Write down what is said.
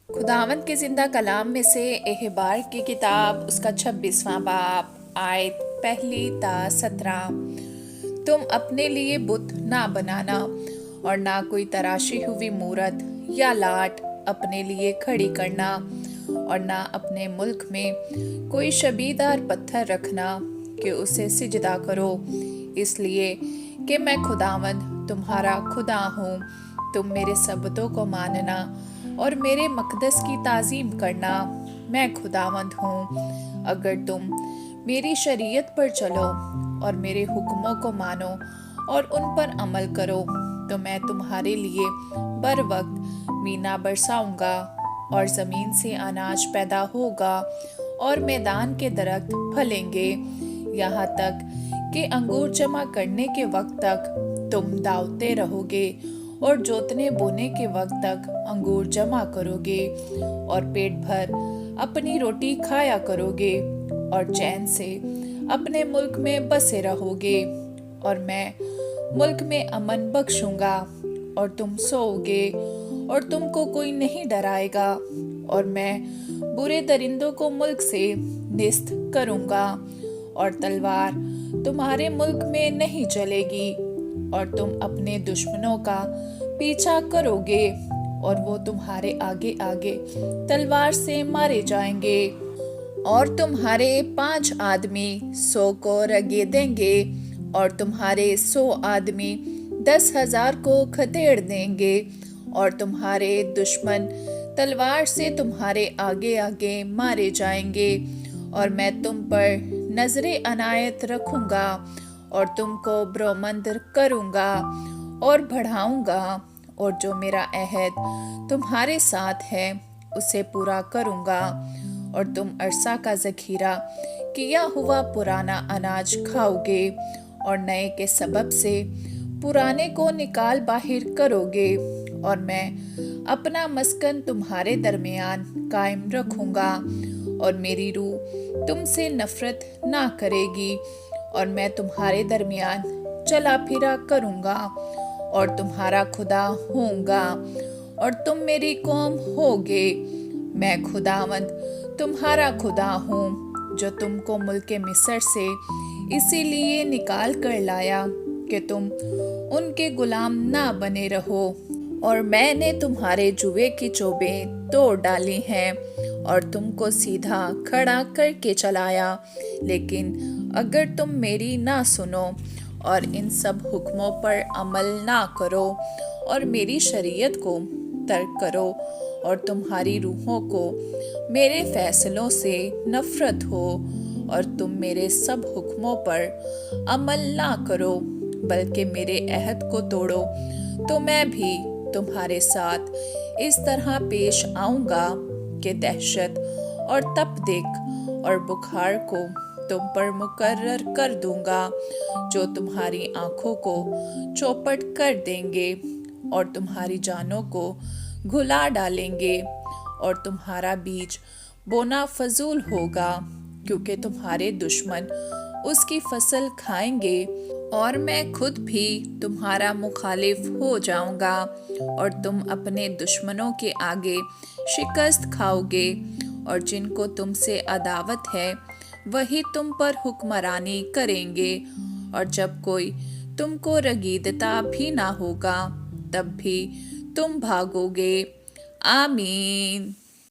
खुदावंद के ज़िंदा कलाम में से एहबार की किताब उसका 26वां बाब आयत पहली ता 17। तुम अपने लिए बुत ना बनाना और ना कोई तराशी हुई मूरत या लाट अपने लिए खड़ी करना और ना अपने मुल्क में कोई शबीदार पत्थर रखना कि उसे सिजदा करो, इसलिए कि मैं खुदावंद तुम्हारा खुदा हूँ। तुम मेरे सबतों को मानना और मेरे मकदस की ताज़ीम करना। मैं खुदावंद हूँ। अगर तुम मेरी शरीयत पर चलो और मेरे हुक्मों को मानो और उन पर अमल करो, तो मैं तुम्हारे लिए बर वक्त मीना बरसाऊंगा और ज़मीन से अनाज पैदा होगा और मैदान के दरख्त फलेंगे, यहाँ तक कि अंगूर जमा करने के वक्त तक तुम दावते रहोगे और जोतने बोने के वक्त तक अंगूर जमा करोगे और पेट भर अपनी रोटी खाया करोगे और चैन से अपने मुल्क में बसे रहोगे। और मैं मुल्क में अमन बख्शूंगा और तुम सोओगे और तुमको कोई नहीं डराएगा। और मैं बुरे दरिंदों को मुल्क से निस्त करूंगा और तलवार तुम्हारे मुल्क में नहीं चलेगी और तुम अपने दुश्मनों का पीछा करोगे और वो तुम्हारे आगे आगे तलवार से मारे जाएंगे। और तुम्हारे 5 आदमी 100 को रगेदेंगे और तुम्हारे 100 आदमी 10,000 को खदेड़ देंगे और तुम्हारे दुश्मन तलवार से तुम्हारे आगे आगे मारे जाएंगे। और मैं तुम पर नजरे अनायत रखूंगा और तुमको ब्रोमंद करूंगा और बढ़ाऊंगा, और जो मेरा अहद तुम्हारे साथ है उसे पूरा करूंगा। और तुम अरसा का ज़खीरा किया हुआ पुराना अनाज खाओगे और नए के सबब से पुराने को निकाल बाहर करोगे। और मैं अपना मस्कन तुम्हारे दरमियान कायम रखूंगा और मेरी रूह तुमसे नफरत ना करेगी। और मैं तुम्हारे दरमियान चला फिरा करूंगा और तुम्हारा खुदा होऊंगा और तुम मेरी कौम होगे। मैं खुदावंद तुम्हारा खुदा हूँ जो तुमको मुल्के मिस्र से इसीलिए निकाल कर लाया कि तुम उनके गुलाम ना बने रहो। और मैंने तुम्हारे जुए की चोबें तोड़ डाली हैं और तुमको सीधा खड़ा करके चलाया। लेकिन अगर तुम मेरी ना सुनो और इन सब हुक्मों पर अमल ना करो और मेरी शरीयत को तर्क करो और तुम्हारी रूहों को मेरे फैसलों से नफरत हो और तुम मेरे सब हुक्मों पर अमल ना करो बल्कि मेरे अहद को तोड़ो, तो मैं भी तुम्हारे साथ इस तरह पेश आऊंगा कि दहशत और तप देख और बुखार को तुम पर मुकर्रर कर दूंगा, जो तुम्हारी आंखों को चौपट कर देंगे और तुम्हारी जानों को घुला डालेंगे। और तुम्हारा बीज बोना फजूल होगा क्योंकि तुम्हारे दुश्मन उसकी फसल खाएंगे और मैं खुद भी तुम्हारा मुखालिफ हो जाऊंगा और तुम अपने दुश्मनों के आगे शिकस्त खाओगे। और जिनको तुमसे अदावत है वही तुम पर हुक्मरानी करेंगे। और जब कोई तुमको रगीदता भी ना होगा तब भी तुम भागोगे। आमीन।